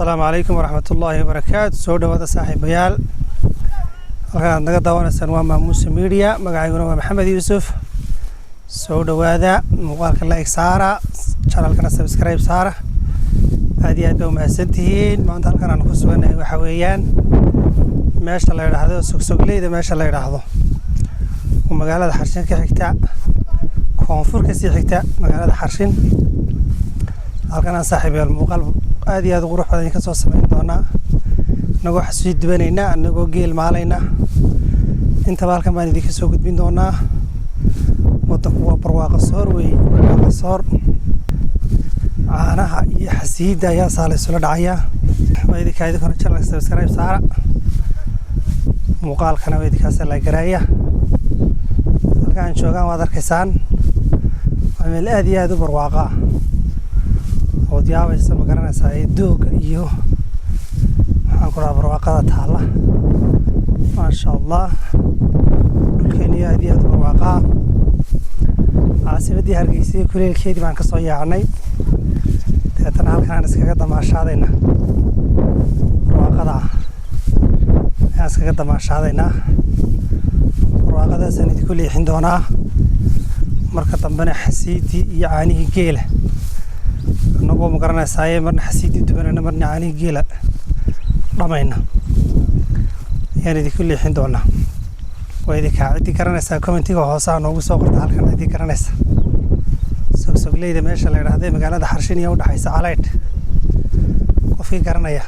السلام عليكم ورحمة الله وبركاته. سودا وهذا صاحب بيال. الآن نقدر نسوي موسى ميديا مقعدنا محمد يوسف. سودا وهذا مقالك لايك سارة channel كنا سبسكرايب سارة. هذه أدوم أسنتين ما أنت الآن نخصوصا وحويان ماشى الله يرحمه سوق لي ده ماشى الله يرحمه. ومقالة حرشين كحكتة كونفور كسي حكتة مقالة حرشين. الآن صاحب المقال هذه هذا غروح هذا كسر سمين دونا نقول حسيت بيننا نقول جيل مالنا أنت بالكم بني ذيك السوق بين دونا وتقوى برواق الصور وبرواق الصور أنا حسيت يا صالح سولد عيا ويدي كايد كنا شرنا سبسكرايب سارة مقال كنا ويدي كاسر لا قراية كان شوقان وادر كيسان عمل هذه هذا برواقة وديابة يسمى قرنا سايدوك إيوه هنقول برواقة تعالى ما شاء الله الكينيا هذه برواقة عاصمة دي هرقيسي كل الكيد ما نكسوي عني تأتنا هالك ناس كذا ما شادينا برواقة ناس كذا ما شادينا برواقة سنة كل حندونا مركز بنا حسيتي يعني جيله نقوم مقارنة سايا مرنا حسيتي دبنا مرنا عاني جيلة رمينا يعني دي كل حين دونا وإذا كعدي كرنا سا كومنتي وحصا نوجو سوق تعال كنا دي كرنا سوق لي ده ماشى اللي هذا مقالة ده حرشين يوم حيس عليت وفي كرنا يا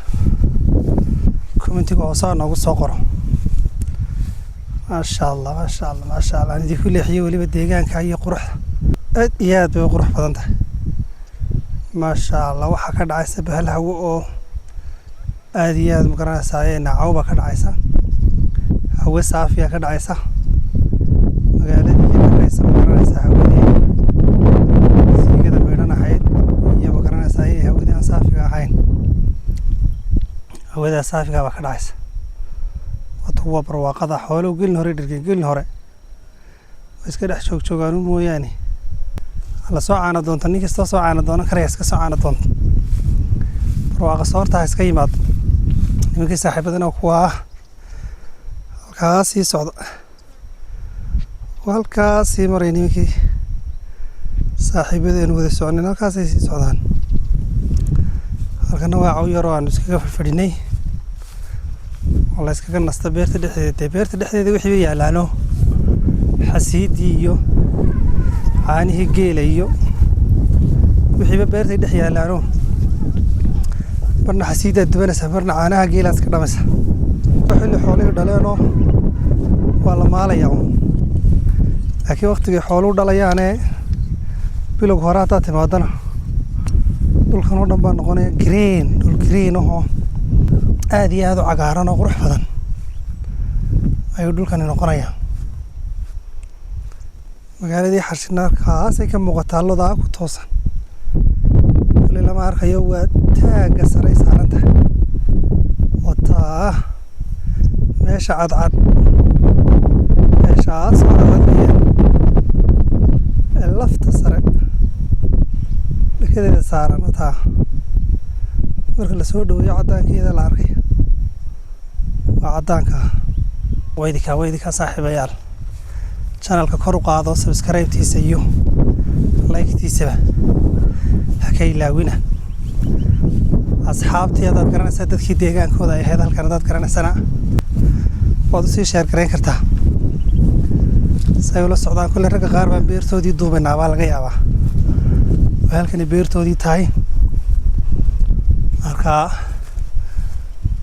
كومنتي وحصا نوجو سوقره ما شاء الله ما شاء الله ما شاء الله يعني دي كل حي ولي بدي جان كأي قرح يا دو قرح بدنته ما شاء الله waxa ka dhacaysa bahal hawo oo aad iyo aad magaranaysaa nacawba ka dhacaysa hawo saafiya ka dhacaysa magaaladii magaranaysaa hawadii sigada meedhanahayd iyo magaranaysaa hawadii aan saafiga ahayn hawada saafiga ka dhacaysa wato barwaaqada xoolo gelin hore dhirgin hore iska dhex joogaan mooyaane la soo caana doonta nin kasta soo caana doona kare iska soo caana doonta barwaaqa soorta iska yimaad nimankii saaxiibadana kuwa halkaas sii socda halkaas sii maray nimankii saaxiibadeen wada soconin halkaas ay sii socdaan halkana waa caw yar oo aan iskaga fadhinay walla iskaga nasta beerta dhexdeeda wixii yaalaano xasiidii iyo caanihi geela iyo wixii beertay dhex yaalaano marna xasiida dubanaysa marna caanaha geelaas ka dhamaysa xilli xooluhu dhaleeno waa la maalayaa laakiin waqtigii xooluhu dhalayaane bilowg hore hadaa timaadana dhulkan oo dhan baa noqonaya dhul green oo aad iyo aad u cagaaran oo qurux badan ayuu dhulkani noqonayaa magaaladii xarshinarkaas ay ka muuqataa lodaa ku toosan wali lama arkayo waa taaga sare saaran tahay wataa meesha cadcad meeshaas cadcad ee lafta sare dhakadeeda saaran wataa marka la soo dhaweeyo cadaankeeda la arkay waa cadaanka weydika saaxiibayaal channel ka kor u qaado subscribe tiisa iyo like tiisa hakay laawina asxaabtii aad garanaysaa dadkii deegaankooda ay ahayd halkan aad garanaysana waad u sii share gareyn kartaa say ula socdaan kulle ragga qaar baan beertoodii duubaynaa baa laga yaabaa halkani beertoodii tahay marka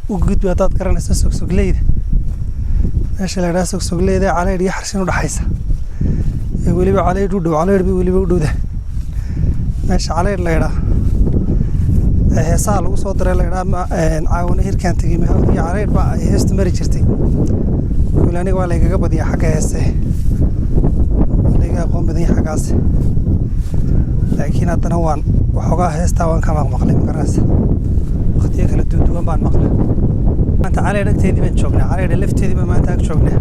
u gudbi haddaad garanayso sogleyda meesha la yidhaha sogleyda caleydh iyo xarshin u dhaxaysa ee weliba caleydh u dhow caleydh bay weliba u dhowda meesha caleydh la yidhaha heesaha lagu soo daray la yidhaha caawina hirkaan tegay mahawd iyo caleydh baa ay heestu mari jirtay weli aniga waa laygaga badiyaa xagga heeste layga aqoon badan yahay xaggaas laakiin haddana waan waxoogaa heestaa waan ka maqmaqlay magaranaysa waqtiyo kala duwan baan maqlay maanta caleydh agteedii baan joognaa caleydh lafteedii baan maanta ag joognaa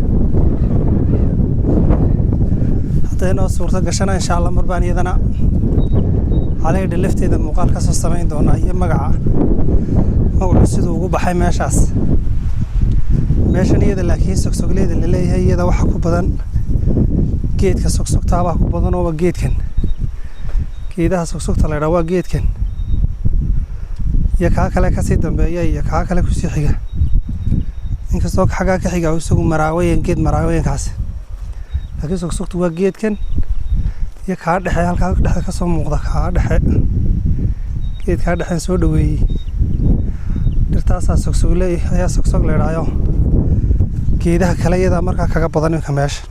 hadday noo suurto gashana insha allah mar baan iyadana caleydh lafteeda muuqaal ka soo samayn doonaa iyo magaca siduu ugu baxay meeshaas meeshan iyada laakiin sogsogleeda la leeyahay iyada waxa ku badan geedka sogsogtaabaa ku badan oo geedkan geedaha sogsogta la yidhaha waa geedkan iyo kaa kale kasii dambeeya iyo kaa kale kusii xiga inkastoo xaggaa ka xiga isagu maraaweyan geed maraaweyankaas laakiin sogsogtu waa geedkan iyo kaa dhexe halkaa dhexda ka soo muuqda kaa dhexe geedkaa dhexen soo dhaweeyey dhirtaasaa sogsogle ayaa sogsog la yidhaayo geedaha kale iyadaa markaa kaga badan ninka meesha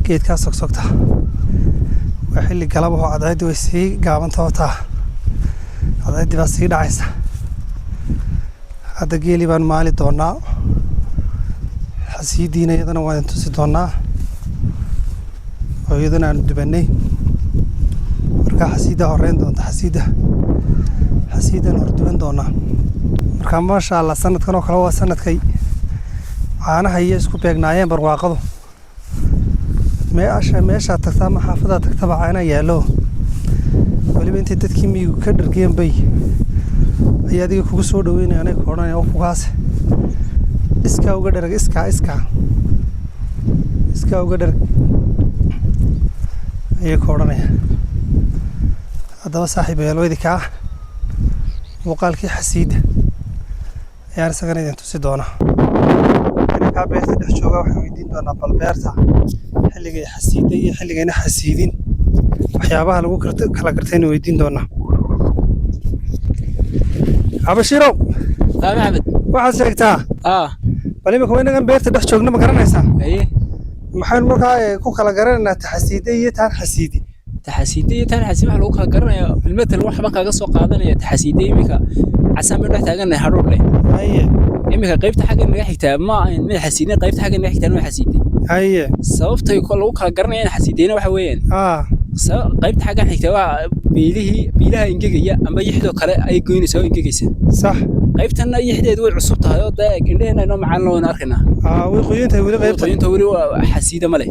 geedkaa sogsogta waa xilli galab oo cadceeddii way sii gaabantao taa cadceeddii baa sii dhacaysa hadda geeli baan maali doonaa xasiidiina iyadana waa idin tusi doonaa oo iyadana aanu dubanay markaa xasiiddaa horeyn doonta xasiiddaan horduban doonaa markaa maasha allah sanadkan oo kale waa sanadkay caanaha iyo isku beegnaayeen barwaaqadu meeshaa tagta ama xaafadaa tagtaba caana yaallo weliba intay dadkii miyigu ka dhargeen bay ayaa adiga kugu soo dhaweynaya anay ka odhanaya oo kugaas iskaa uga dharag iskaa uga dharag ayay ka odhanaya haddaba saaxiibayaal kaa muuqaalkii xasiidda ayaan isagana idin tusi doonaa kaa beerta dhex jooga waxaan weydiin doonaa bal beerta xilligay xasiidda iyo xilligayna xasiidin waxyaabaha lagu kala gartayna weydiin doonaa abashirow maxamed waxaad sheegtaa bal imika inagan beerta dhex joogna ma garanaysaa maxaynu markaa ku kala garanaynaa taxasiide iyo taan xasiidi taxasiide iyo taan xasiid waxa lagu kala garanayaa bilmetal waxba kaga soo qaadanaya taxasiide imika casaan bay dhex taagannahay hadhuur leh imika qaybta xagga naga xigtaa ma ahayn mid xasiidin qaybta xagga naga xigtaa waa xasiide sababtay lagu kala garanaya in xasiideyna waxa weeyaan qaybta xagga xigtaa waa biilaha ingegaya ama yixdoo kale ay goynaysaa oo ingegaysa sax qaybtana yixdeedu way cusub tahay oo indheheena inoo macaan loo arkaynaa way qoyantahay weli qaybta weli xasiida ma leh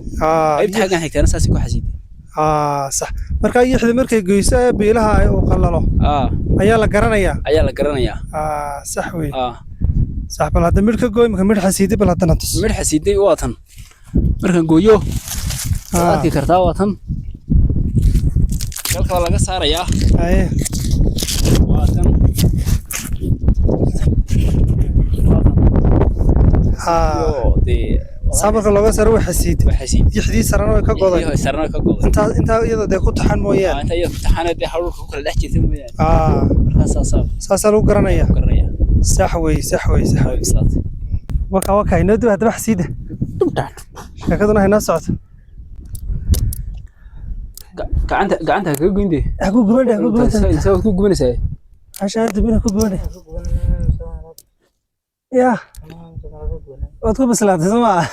qaybta xaggan xigtaana saas ku xasiide sax markaa yixda markay goyso biilaha ay u qallalo ayaa la garanayaa sax wey sax bal hadda midh ka gooy marka midh xasiide bal haddana tus midh xasiide waa tan markaan gooyo arki kartaa waa tan galka laga saarayaa waa tan sabarka looga saro waa xasiid yixdii sarana way ka goday intaa iyada dee ku taxan mooyaane inta iyada ku taxan dee hadhuurka ku kala dhex jirta mooyaane markaas saasaa lagu garanaya sax wey waka inoo dib haddaba xasiida sheekaduna haynoo socoto gacanta kaga goynde ku gubanaysaa hashaa dibina ku gubane ya waad ku bislaatay soo maa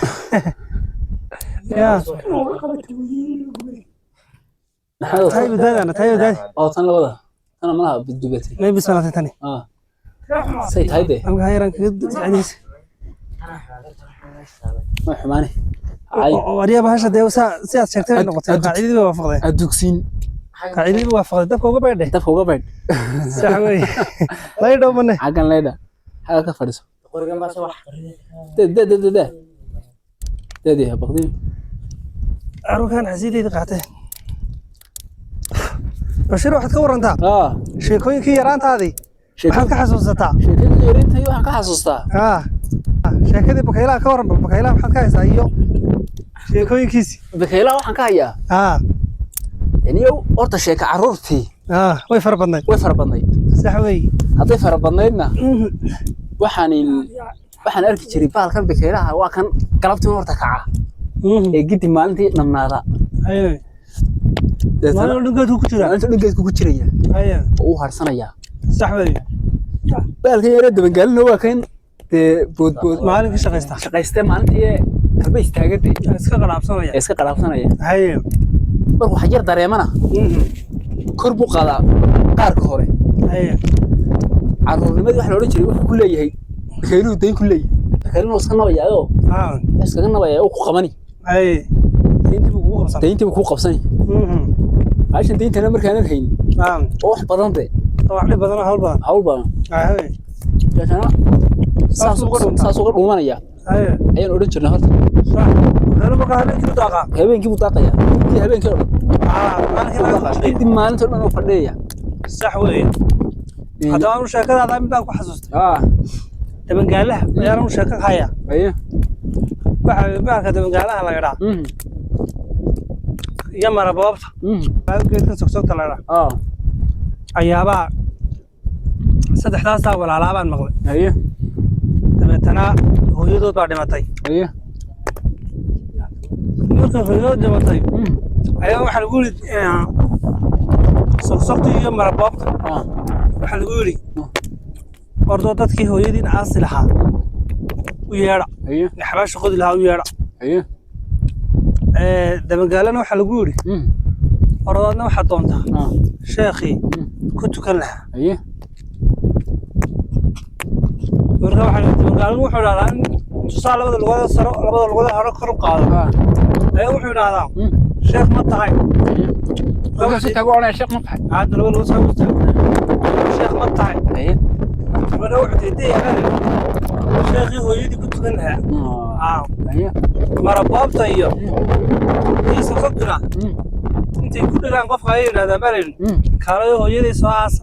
ya tahay wadaadi oo tan labada tan malaha dubatay may bislaatay tani say tahay de amka hayran kaga ducaynays ma xumaane wariya bahasha dee si aad sheegtay noqotay qaacidadii waa waafaqday adugsiin qaacidadii waa waafaqday dabka uga baydhay sax wey laydha umane xaggan laydha xagga ka fadhiso ده بقدي أروح أنا حسيت إذا قعدت بشير واحد كور أنت شيكوين كي يرانت هذه شيكوين كحسوستا شيكوين كي يرانت هي واحد كحسوستا شيكدي بكيلا كور بكيلا واحد كايس أيو شيكوين كيسي بكيلا واحد كايا يعني يو أرتا شيك عرورتي وي فربناي سحوي هذي فربناينا waxaan arki jiray baalkan bekeeraha waa kan galabtii horta kaca ee gidi maalintii dhammaada dhangeed ku jiraya oo u harsanaya sax wey baalkan yare dabangalina waa kan boodbood maalinka shaqaysta maalintii kalba istaagay iska qalaabsanaya markuu xajar dareemana kor buu qaadaa qaarka hore caruurnimadii waxa la odhan jiray wuxuu ku leeyahay bekeeruhu dayn ku leeyahay bekeeruhu iska nabayaayo iskaga nabayaa oo ku qabani dayntii buu ku qabsani meeshan dayntana markaanan haynin oo wax badan de واحد بدنا هالبا هالبا هاي جاتنا ساسو قدومانيا ayaan oran jirnay horta أنا بقى هبينكي بطاقة habeenkii buu daaqaya habeenkii intii maalinta dhan oo fadhiya صح وين هذا أنا شاكر هذا من بانك حسست تبن قال له أنا شاكر هيا أيه بانك تبن قال له لا يرى يا مرة بابت قلت سكسوك تلا أيها صدق تاسع ولا على بان مغلب أيه تبتنا هو يدو بعد ما طي أيه مركب في يدو ما طي أيها واحد يقول سكسوكتي يا مرة بابت waxaa lagu yiri ordo dadkii hooyadiin aasi lahaa u yeedha xabaash qodi lahaa u yeedha dabagaalana waxaa lagu yiri ordoodna waxaa doontaa sheekhi ku tukan lahaa marka waxaa dabagaalana wuxuu idhahdaa in tusaa labada lugood saro labada lugood hore kor u qaado ayaa wuxuu idhahdaa sheekh ma tahay sheekh ma tahay عاد لو لو سويت الشيخ مطعم ايه وانا وقت يدي الشيخ هو يدي كنت منها ايه مرة باب طيب هي سقطنا انت كل الان قف غير هذا مرن كارو هو يدي سواس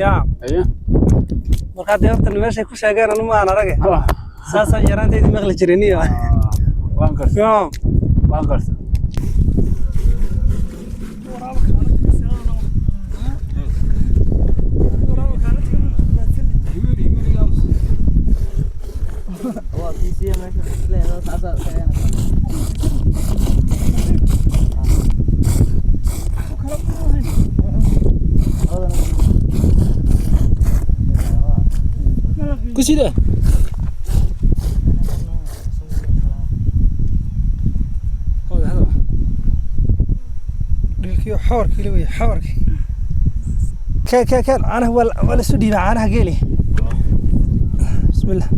يا ايه marka deebtan meesha ku sheegaan anu ma ana rage saasa yaraanteedii maqli jiriniyo waan garta كسيده هذا دلكيو حوركي لوي حوركي كان انا ولا سودي معانا قيلي بسم الله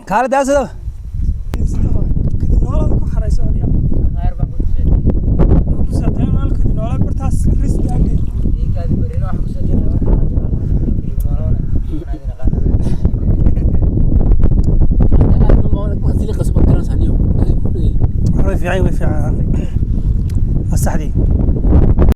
قال ده سيده كده نولا ku xarayso adiga غير baan ku sheegay ku saatay maalka noola bartaas risk agay kaadi barino wax ku saajinaa waxa في عين